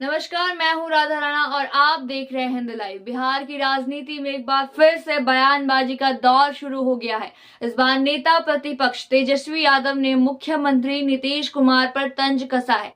नमस्कार, मैं हूं राधा राणा और आप देख रहे हैं हिंद लाइव। बिहार की राजनीति में एक बार फिर से बयानबाजी का दौर शुरू हो गया है। इस बार नेता प्रतिपक्ष तेजस्वी यादव ने मुख्यमंत्री नीतीश कुमार पर तंज कसा है।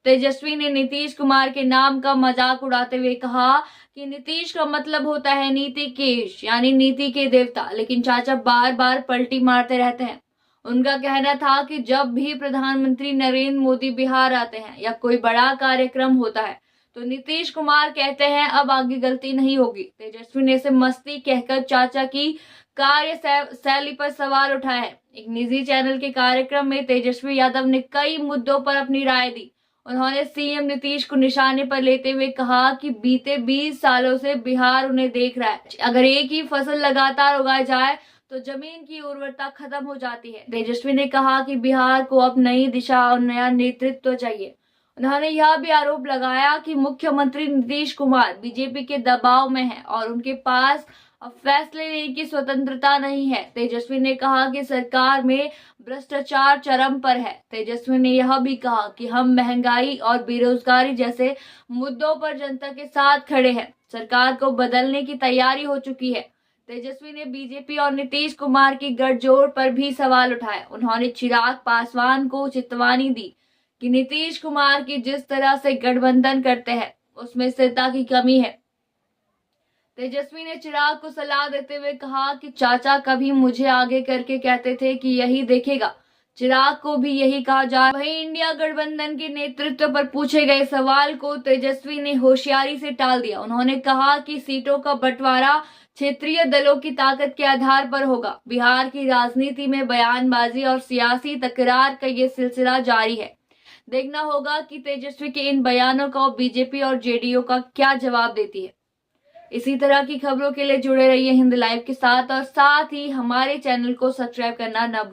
तेजस्वी ने नीतीश कुमार के नाम का मजाक उड़ाते हुए कहा कि नीतीश का मतलब होता है नीति केश, यानी नीति के देवता, लेकिन चाचा बार बार पलटी मारते रहते हैं। उनका कहना था कि जब भी प्रधानमंत्री नरेंद्र मोदी बिहार आते हैं या कोई बड़ा कार्यक्रम होता है तो नीतीश कुमार कहते हैं अब आगे गलती नहीं होगी। तेजस्वी ने इसे मस्ती कहकर चाचा की शैली पर सवाल उठाया है। एक निजी चैनल के कार्यक्रम में तेजस्वी यादव ने कई मुद्दों पर अपनी राय दी। उन्होंने सीएम नीतीश को निशाने पर लेते हुए कहा कि बीते 20 सालों से बिहार उन्हें देख रहा है। अगर एक ही फसल लगातार उगाई जाए तो जमीन की उर्वरता खत्म हो जाती है। तेजस्वी ने कहा कि बिहार को अब नई दिशा और नया नेतृत्व चाहिए। उन्होंने यह भी आरोप लगाया कि मुख्यमंत्री नीतीश कुमार बीजेपी के दबाव में हैं और उनके पास अब फैसले लेने की स्वतंत्रता नहीं है। तेजस्वी ने कहा कि सरकार में भ्रष्टाचार चरम पर है। तेजस्वी ने यह भी कहा कि हम महंगाई और बेरोजगारी जैसे मुद्दों पर जनता के साथ खड़े हैं। सरकार को बदलने की तैयारी हो चुकी है। तेजस्वी ने बीजेपी और नीतीश कुमार की गठजोड़ पर भी सवाल उठाए। उन्होंने चिराग पासवान को चेतावनी दी कि नीतीश कुमार की जिस तरह से गठबंधन करते हैं उसमें स्थिरता की कमी है। तेजस्वी ने चिराग को सलाह देते हुए कहा कि चाचा कभी मुझे आगे करके कहते थे कि यही देखेगा। चिराग को भी यही कहा जा। वहीं इंडिया गठबंधन के नेतृत्व पर पूछे गए सवाल को तेजस्वी ने होशियारी से टाल दिया। उन्होंने कहा कि सीटों का बंटवारा क्षेत्रीय दलों की ताकत के आधार पर होगा। बिहार की राजनीति में बयानबाजी और सियासी तकरार का ये सिलसिला जारी है। देखना होगा कि तेजस्वी के इन बयानों का बीजेपी और जेडीयू का क्या जवाब देती है। इसी तरह की खबरों के लिए जुड़े रहिए हिंद लाइव के साथ और साथ ही हमारे चैनल को सब्सक्राइब करना न भूलें।